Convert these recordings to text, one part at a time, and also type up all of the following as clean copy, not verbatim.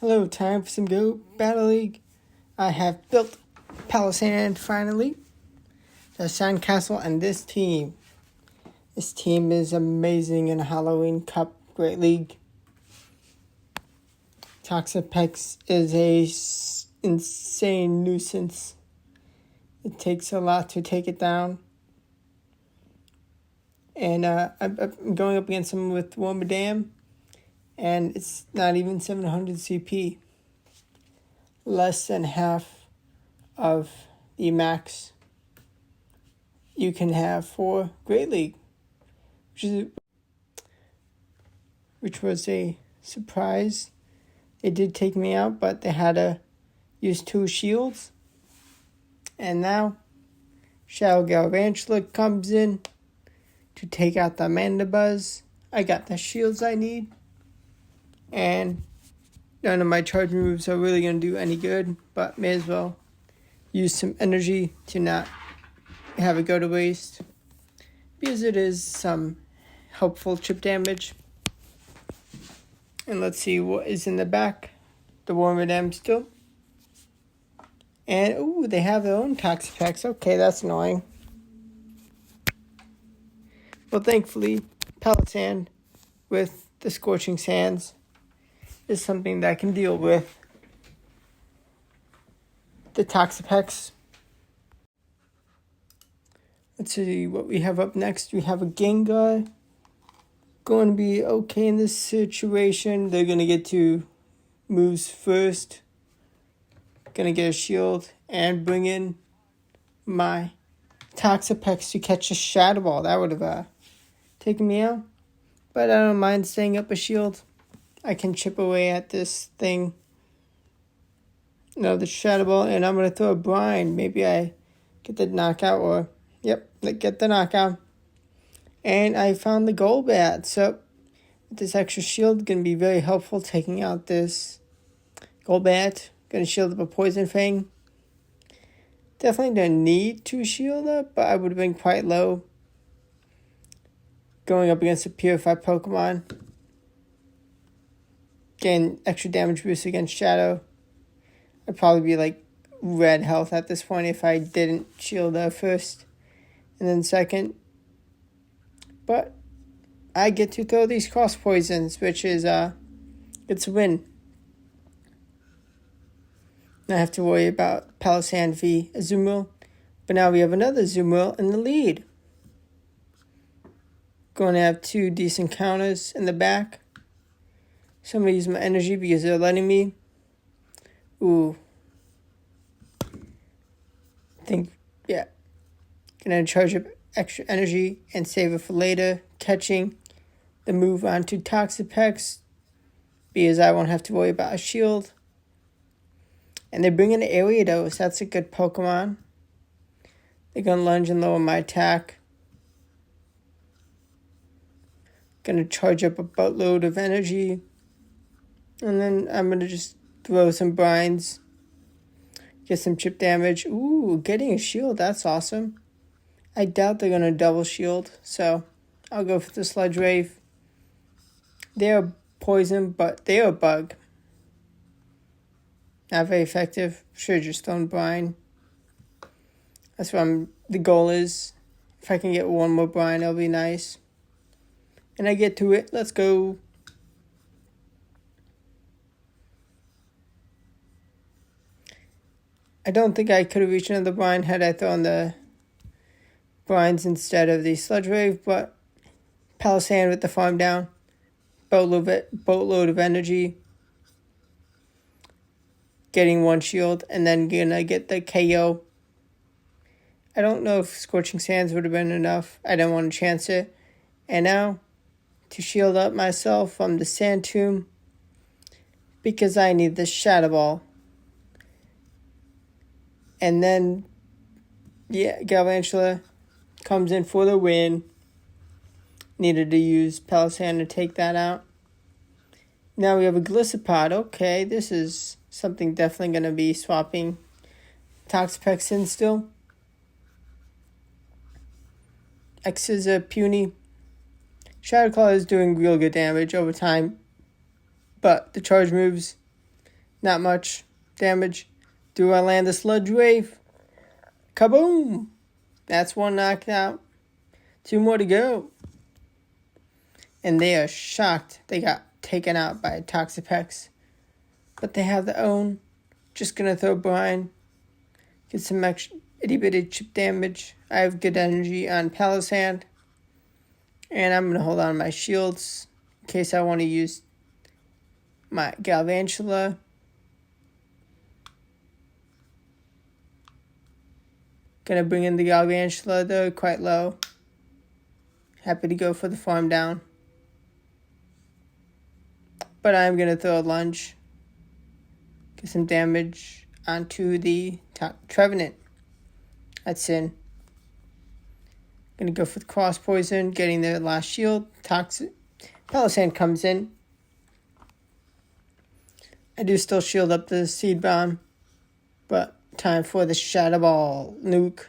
Hello, time for some Go Battle League. I have built Palosand finally. The Sandcastle and this team. This team is amazing in a Halloween Cup Great League. Toxapex is a insane nuisance. It takes a lot to take it down. And I'm going up against him with Wormadam. And it's not even 700 CP. Less than half of the max you can have for Great League, which was a surprise. They did take me out, but they had to use 2 shields. And now Shadow Galvantula comes in to take out the Mandibuzz. I got the shields I need. And none of my charge moves are really going to do any good, but may as well use some energy to not have it go to waste, because it is some helpful chip damage. And let's see what is in the back. The Wormadam still. And, ooh, they have their own Toxapex. Okay, that's annoying. Well, thankfully, Palosand with the Scorching Sands is something that I can deal with. The Toxapex. Let's see what we have up next. We have a Gengar. Going to be okay in this situation. They're going to get 2 moves first. Going to get a shield and bring in my Toxapex to catch a Shadow Ball. That would have taken me out. But I don't mind staying up a shield. I can chip away at this thing. The Shadow Ball, and I'm going to throw a Brine. Maybe I get the knockout, or, yep, get the knockout. And I found the Golbat, so with this extra shield, going to be very helpful taking out this Golbat. Going to shield up a Poison Fang. Definitely don't need to shield up, but I would have been quite low going up against a Purified Pokemon. Gain extra damage boost against Shadow. I'd probably be like red health at this point if I didn't shield up first and then second. But I get to throw these cross poisons, which is it's a win. I have to worry about Palosand v Azumarill, but now we have another Azumarill in the lead. Going to have 2 decent counters in the back. So I'm going to use my energy because they're letting me. Ooh. Going to charge up extra energy and save it for later. Catching the move onto Toxapex because I won't have to worry about a shield. And they're bringing an Ariados. That's a good Pokemon. They're going to lunge and lower my attack. Going to charge up a boatload of energy. And then I'm going to just throw some Brines. Get some chip damage. Ooh, getting a shield. That's awesome. I doubt they're going to double shield. So I'll go for the Sludge Wave. They are poison, but they are a bug. Not very effective. Should have just thrown Brine. That's what the goal is. If I can get 1 more Brine, it'll be nice. And I get to it. Let's go. I don't think I could have reached another Brine had I thrown the Brines instead of the Sludge Wave, but Palosand with the farm down. Boatload of energy. Getting 1 shield, and then gonna get the KO. I don't know if Scorching Sands would have been enough. I didn't want to chance it. And now, to shield up myself from the Sand Tomb, because I need the Shadow Ball. And then, Galvantula comes in for the win. Needed to use Palosand to take that out. Now we have a Gliscopod. Okay, this is something definitely going to be swapping Toxapex in still. X is a puny. Shadow Claw is doing real good damage over time, but the charge moves Not much damage. Do I land the Sludge Wave? Kaboom! That's one knocked out. 2 more to go. And they are shocked they got taken out by Toxapex. But they have their own. Just gonna throw Brine. Get some extra itty bitty chip damage. I have good energy on Palosand. And I'm gonna hold on to my shields in case I want to use my Galvantula. Gonna bring in the Galvantula though, quite low. Happy to go for the farm down. But I'm gonna throw a lunge. Get some damage onto the Trevenant. That's in. Gonna go for the Cross Poison, getting the last shield. Palosand comes in. I do still shield up the Seed Bomb, but time for the Shadow Ball nuke.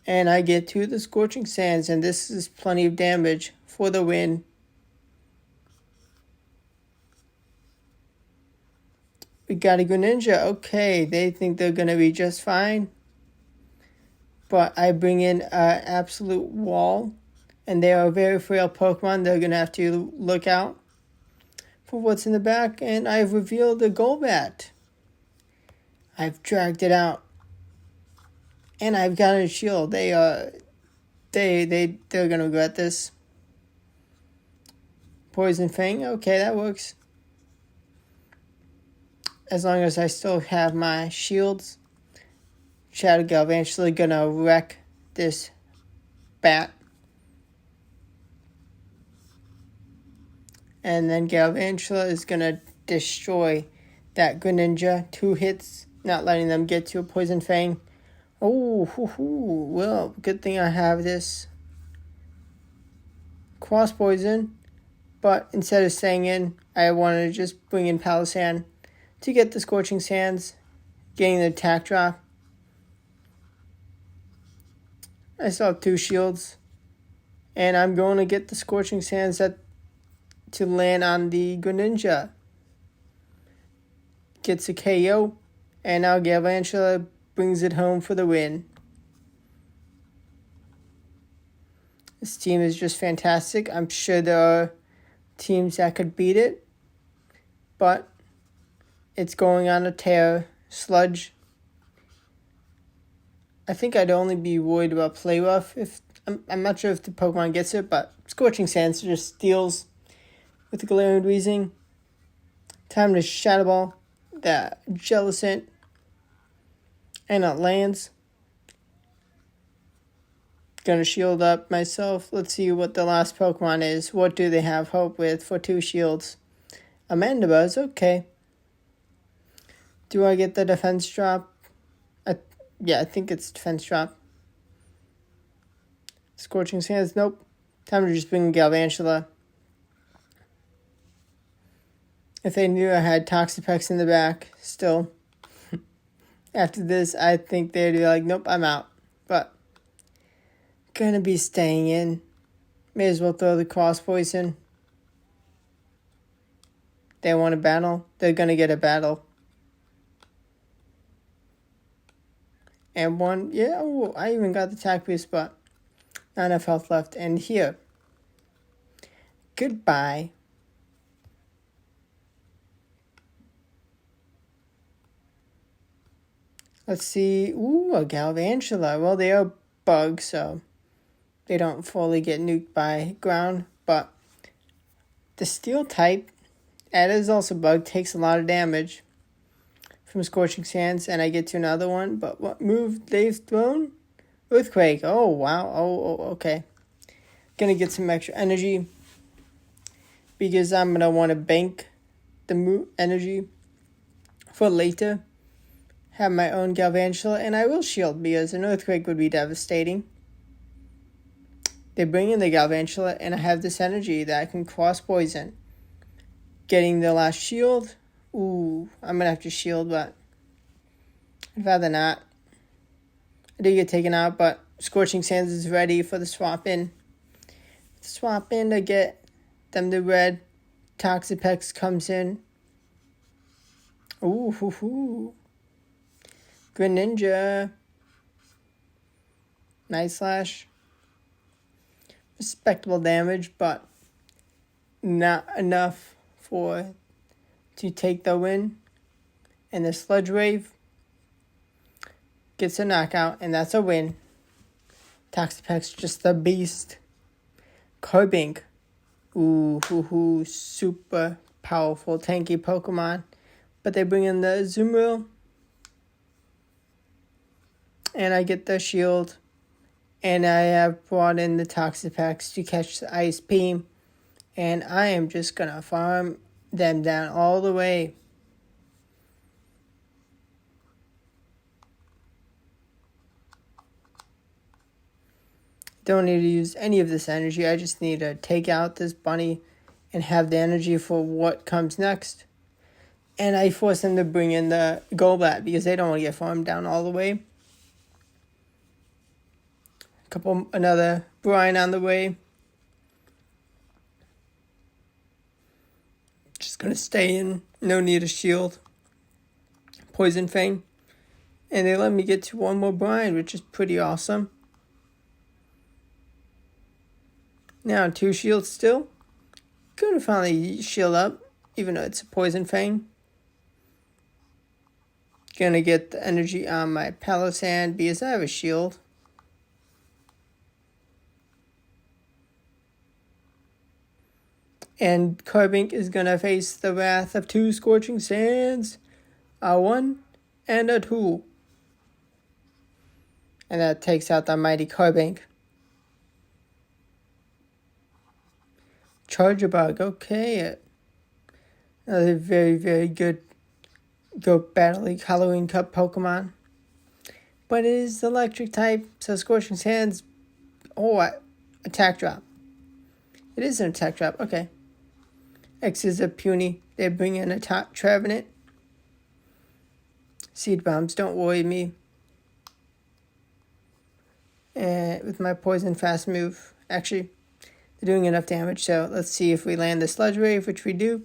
And I get to the Scorching Sands, and this is plenty of damage for the win. We got a Greninja. Okay, they think they're going to be just fine. But I bring in an absolute wall, and they are a very frail Pokemon. They're going to have to look out for what's in the back, and I've revealed the Golbat. I've dragged it out, and I've got a shield. They're gonna regret this. Poison Fang, okay, that works. As long as I still have my shields. Shadow Galvantula gonna wreck this bat. And then Galvantula is going to destroy that Greninja. 2 hits, not letting them get to a Poison Fang. Oh, well, good thing I have this Cross Poison. But instead of staying in, I wanted to just bring in Palosand to get the Scorching Sands, getting the attack drop. I still have 2 shields. And I'm going to get the Scorching Sands to land on the Greninja. Gets a KO, and now Galvantula brings it home for the win. This team is just fantastic. I'm sure there are teams that could beat it, but it's going on a tear. Sludge. I think I'd only be worried about Play Rough. I'm not sure if the Pokemon gets it, but Scorching Sands just steals with the Galarian Weezing. Time to Shadow Ball that Jellicent. And it lands. Gonna shield up myself. Let's see what the last Pokemon is. What do they have hope with for 2 shields? Amandabuzz, okay. Do I get the defense drop? Yeah, I think it's defense drop. Scorching Sands, nope. Time to just bring Galvantula. If they knew I had Toxapex in the back, still. After this, I think they'd be like, nope, I'm out. But, gonna be staying in. May as well throw the Cross Poison. They want a battle. They're gonna get a battle. And one, yeah, oh, I even got the attack boost, but not enough health left. And here, goodbye. Let's see. Ooh, a Galvantula. Well, they are bugs, so they don't fully get nuked by ground. But the Steel type, that is also bug, takes a lot of damage from Scorching Sands, and I get to another one. But what move they've thrown? Earthquake. Oh, wow. Oh, okay. Gonna get some extra energy because I'm gonna want to bank the energy for later. Have my own Galvantula, and I will shield because an Earthquake would be devastating. They bring in the Galvantula, and I have this energy that I can Cross Poison. Getting the last shield. Ooh, I'm going to have to shield, but I'd rather not. I did get taken out, but Scorching Sands is ready for the swap in. Swap in to get them to red. Toxapex comes in. Ooh, hoo, hoo. Greninja. Night Slash. Respectable damage, but not enough to take the win. And the Sludge Wave gets a knockout, and that's a win. Toxapex, just a beast. Carbink. Ooh, hoo, hoo. Super powerful, tanky Pokemon. But they bring in the Azumarill. And I get the shield. And I have brought in the Toxapex to catch the Ice Beam. And I am just going to farm them down all the way. Don't need to use any of this energy. I just need to take out this bunny and have the energy for what comes next. And I force them to bring in the Golbat because they don't want to get farmed down all the way. Another Brine on the way. Just going to stay in. No need of shield. Poison Fang. And they let me get to one more Brine, which is pretty awesome. Now 2 shields still. Gonna finally shield up, even though it's a Poison Fang. Gonna get the energy on my Palosand because I have a shield. And Carbink is gonna face the wrath of 2 Scorching Sands. A 1 and a 2. And that takes out the mighty Carbink. Charger Bug, okay. Another very, very good Go Battle League Halloween Cup Pokemon. But it is electric type, so Scorching Sands. Oh, attack drop. It is an attack drop, okay. X is a puny. They bring in a Trevenant. Seed Bombs don't worry me. And with my Poison Fast move, actually, they're doing enough damage, so let's see if we land the Sludge Wave, which we do.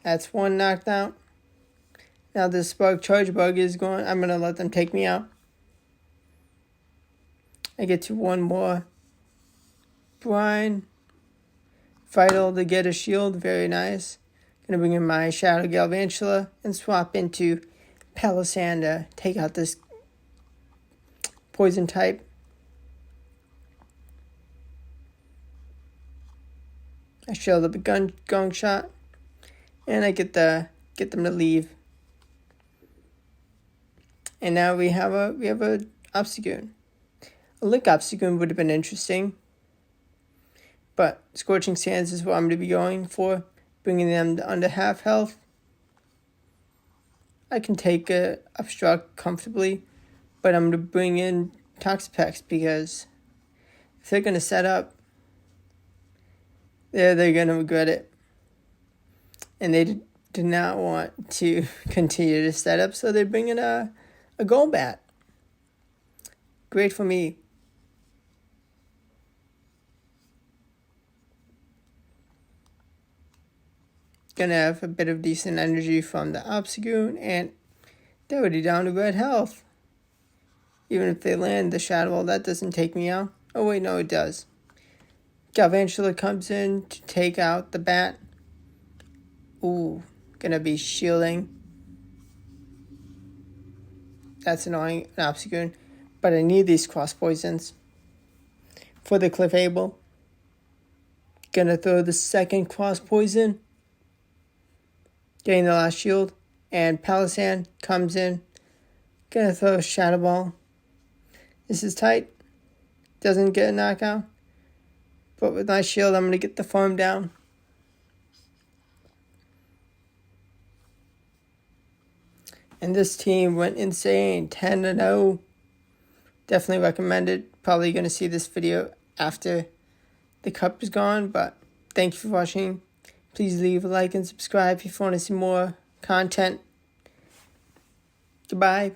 That's 1 knocked out. Now this Charge Bug is going. I'm going to let them take me out. I get to 1 more Brine. Vital to get a shield, very nice. Going to bring in my Shadow Galvantula and swap into Palosand to take out this Poison type. I shield up a Gong Shot, and I get them to leave. And now we have a Obstagoon. A Lick Obstagoon would have been interesting, but Scorching Sands is what I'm going to be going for, bringing them to under half health. I can take a Obstruct comfortably, but I'm going to bring in Toxapex because if they're going to set up, they're going to regret it. And they did not want to continue to set up, so they bring in a Golbat. Great for me. Gonna have a bit of decent energy from the Obstagoon, and they're already down to red health. Even if they land the Shadow Ball, that doesn't take me out. Oh wait, no, it does. Galvantula comes in to take out the bat. Ooh, gonna be shielding. That's annoying, an Obstagoon. But I need these cross poisons for the Clefable. Gonna throw the second cross poison. Getting the last shield. And Palosand comes in. Gonna throw a Shadow Ball. This is tight. Doesn't get a knockout. But with my shield, I'm gonna get the farm down. And this team went insane, 10-0. Definitely recommend it. Probably going to see this video after the cup is gone. But thank you for watching. Please leave a like and subscribe if you want to see more content. Goodbye.